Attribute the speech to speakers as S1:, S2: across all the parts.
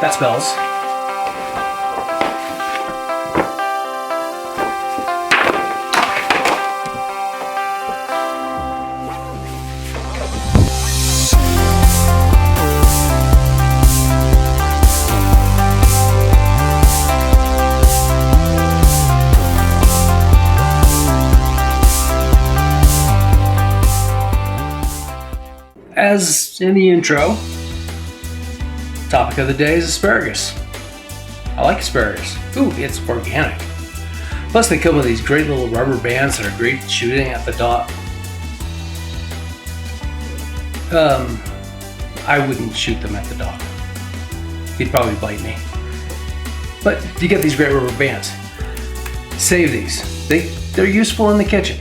S1: That smells. As in the intro, topic of the day is asparagus. I like asparagus. Ooh, it's organic. Plus they come with these great little rubber bands that are great at shooting at the dog. I wouldn't shoot them at the dog. He'd probably bite me. But you get these great rubber bands. Save these. They're useful in the kitchen.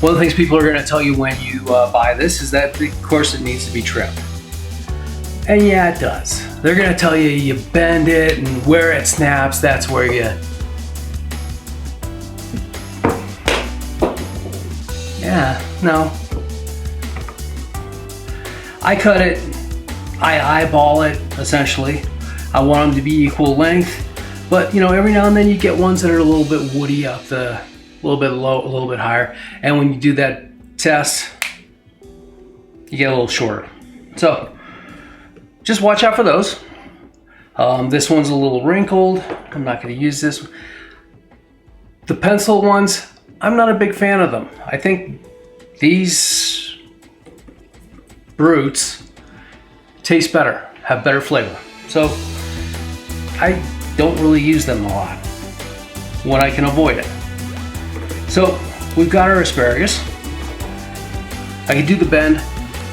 S1: One of the things people are going to tell you when you buy this is that, of course, it needs to be trimmed. And yeah, it does. They're going to tell you you bend it and where it snaps, that's where you... Yeah, no. I cut it, I eyeball it, essentially. I want them to be equal length. But, you know, every now and then you get ones that are a little bit woody up the... a little bit low, a little bit higher. And when you do that test, you get a little shorter. So just watch out for those. This one's a little wrinkled. I'm not going to use this. The pencil ones, I'm not a big fan of them. I think these brutes taste better, have better flavor. So I don't really use them a lot when I can avoid it. So we've got our asparagus. I can do the bend,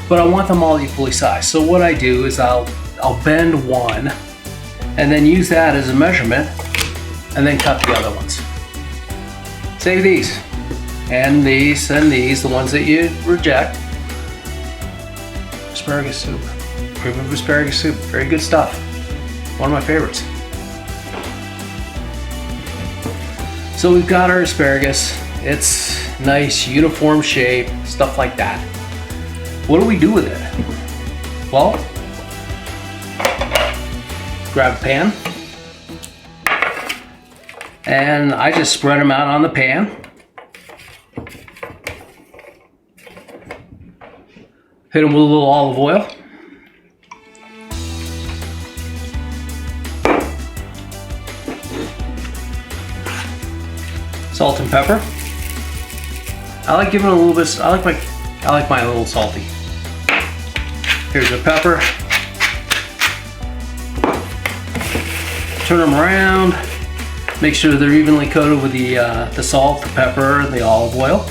S1: but I want them all equally sized. So what I do is I'll bend one and then use that as a measurement and then cut the other ones. Save these and these and these, the ones that you reject. Asparagus soup, cream of asparagus soup, very good stuff. One of my favorites. So we've got our asparagus. It's nice, uniform shape, stuff like that. What do we do with it? Well, grab a pan, and I just spread them out on the pan. Hit them with a little olive oil. Salt and pepper. I like giving it a little bit, I like mine a little salty. Here's the pepper. Turn them around. Make sure they're evenly coated with the salt, the pepper, and the olive oil.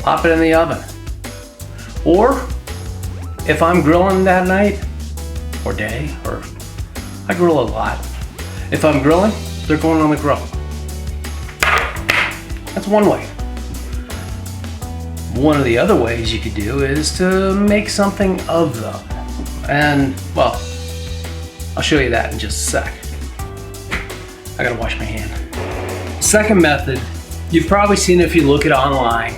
S1: Pop it in the oven. Or, if I'm grilling that night, or day, or I grill a lot. If I'm grilling, they're going on the grill. That's one way. One of the other ways you could do is to make something of them. And, well, I'll show you that in just a sec. I gotta wash my hand. Second method, you've probably seen if you look it online,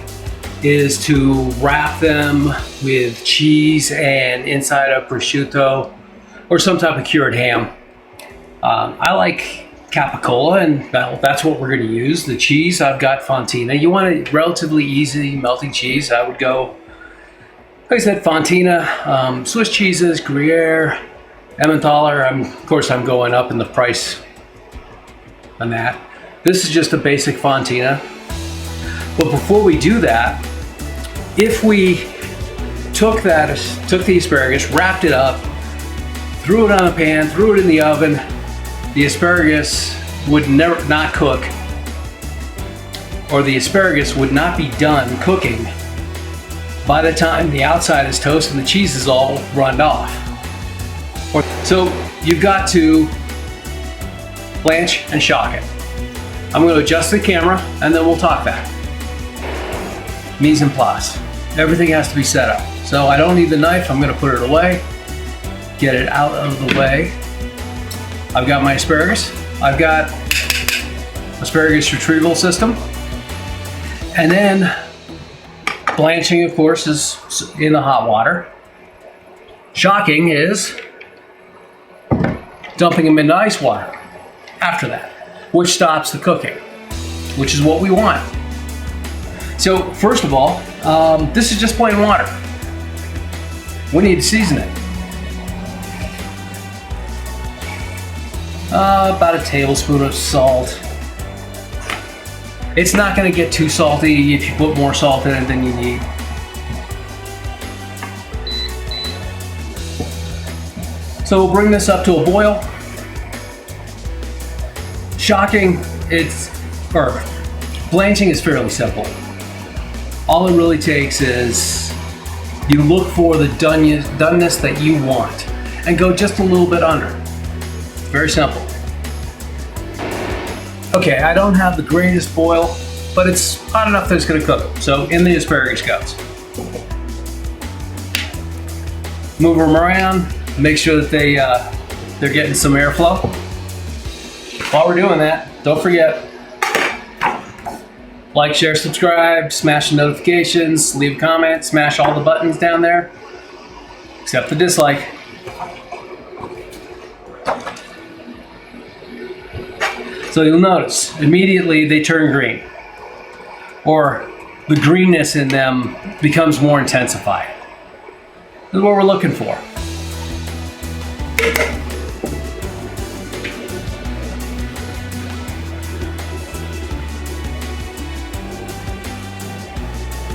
S1: is to wrap them with cheese and inside of prosciutto or some type of cured ham. I like capocola, and that's what we're going to use. The cheese, I've got fontina. You want a relatively easy melting cheese. I would go, like I said, fontina, Swiss cheeses, Gruyere, Emmentaler. Of course, I'm going up in the price on that. This is just a basic fontina. But before we do that, if we took the asparagus, wrapped it up, threw it on a pan, threw it in the oven, the asparagus would not cook, or the asparagus would not be done cooking by the time the outside is toast and the cheese is all runned off. So you've got to blanch and shock it. I'm going to adjust the camera and then we'll talk back. Mise en place. Everything has to be set up. So I don't need the knife, I'm going to put it away, get it out of the way. I've got my asparagus. I've got asparagus retrieval system. And then Blanching, of course, is in the hot water. Shocking is dumping them into ice water after that, which stops the cooking, which is what we want. So first of all, this is just plain water. We need to season it. About a tablespoon of salt. It's not going to get too salty if you put more salt in it than you need. So we'll bring this up to a boil. Blanching is fairly simple. All it really takes is you look for the doneness that you want and go just a little bit under. Very simple. Okay, I don't have the greatest boil, but it's hot enough that it's going to cook. So in the asparagus goes. Move them around, make sure that they're getting some airflow. While we're doing that, don't forget, like, share, subscribe, smash the notifications, leave a comment, smash all the buttons down there, except the dislike. So you'll notice, immediately they turn green, or the greenness in them becomes more intensified. This is what we're looking for.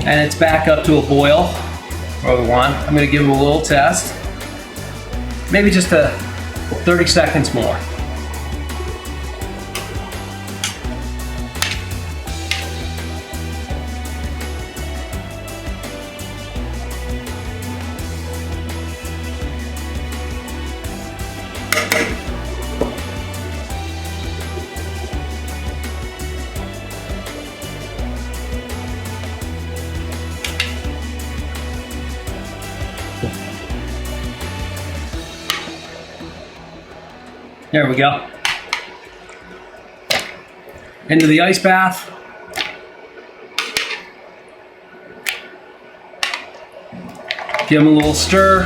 S1: And it's back up to a boil where we want. I'm going to give them a little test, maybe just 30 seconds more. There we go. Into the ice bath. Give them a little stir.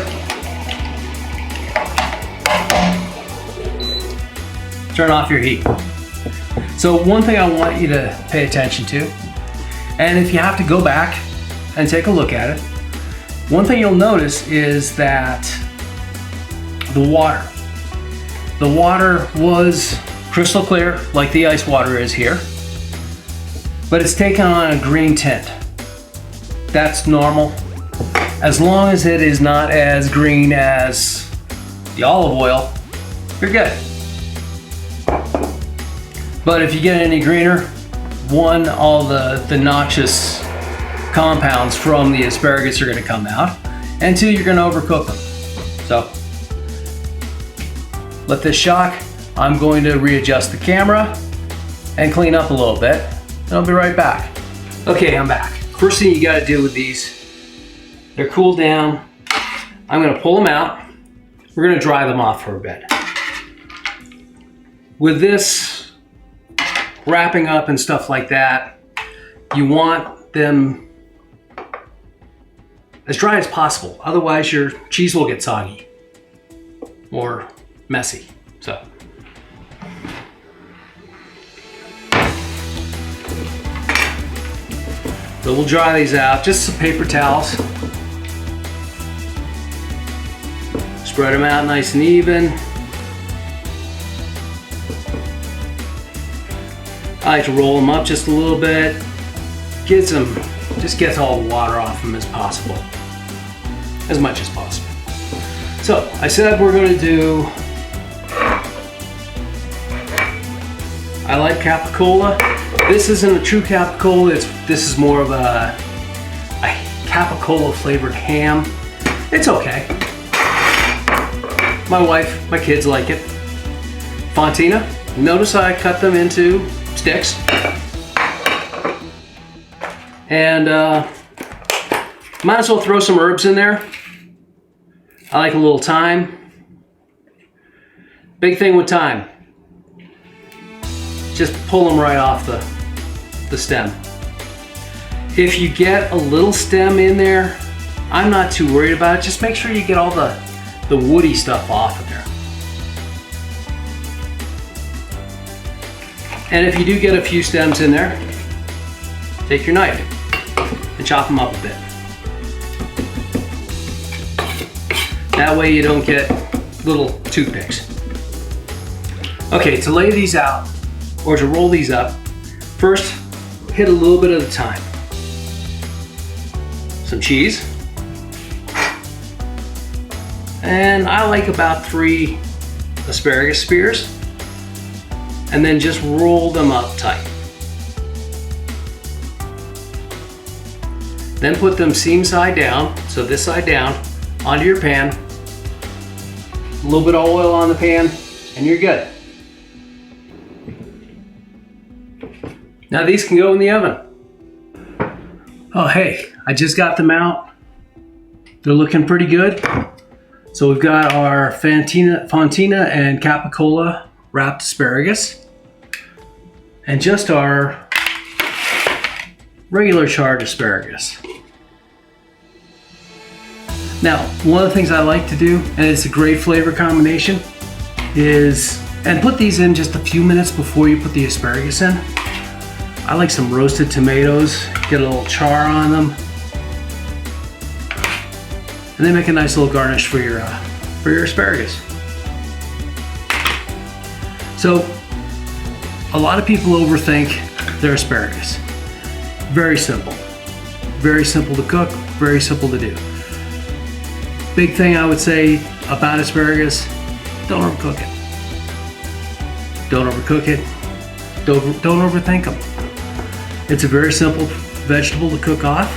S1: Turn off your heat. So one thing I want you to pay attention to, and if you have to go back and take a look at it, one thing you'll notice is that the water was crystal clear, like the ice water is here, but it's taken on a green tint. That's normal, as long as it is not as green as the olive oil, you're good. But if you get any greener, one, all the noxious compounds from the asparagus are going to come out, and two, you're going to overcook them. So let this shock. I'm going to readjust the camera and clean up a little bit, and I'll be right back. Okay, I'm back. First thing you got to do with these, they're cooled down. I'm going to pull them out. We're going to dry them off for a bit. With this wrapping up and stuff like that, you want them as dry as possible. Otherwise your cheese will get soggy or messy. So we'll dry these out. Just some paper towels. Spread them out nice and even. I like to roll them up just a little bit. Just gets all the water off them as possible. As much as possible. So I said we're going to do, I like capocola. This isn't a true capocola. This is more of a capocola flavored ham. It's okay. My wife, my kids like it. Fontina. Notice I cut them into sticks. And might as well throw some herbs in there. I like a little thyme. Big thing with thyme, just pull them right off the stem. If you get a little stem in there, I'm not too worried about it. Just make sure you get all the woody stuff off of there. And if you do get a few stems in there, take your knife and chop them up a bit. That way you don't get little toothpicks. Okay, to lay these out or to roll these up, first hit a little bit at a time. Some cheese. And I like about 3 asparagus spears. And then just roll them up tight. Then put them seam side down, so this side down, onto your pan. A little bit of oil on the pan, and you're good. Now these can go in the oven. Oh hey, I just got them out. They're looking pretty good. So we've got our fontina and capocola wrapped asparagus. And just our regular charred asparagus. Now, one of the things I like to do, and it's a great flavor combination, is, and put these in just a few minutes before you put the asparagus in. I like some roasted tomatoes, get a little char on them, and they make a nice little garnish for your asparagus. So, a lot of people overthink their asparagus. Very simple. Very simple to cook, very simple to do. Big thing I would say about asparagus, don't overcook it. Don't overcook it. Don't overthink them. It's a very simple vegetable to cook off,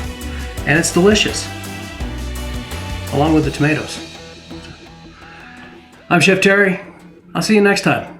S1: and it's delicious, along with the tomatoes. I'm Chef Terry. I'll see you next time.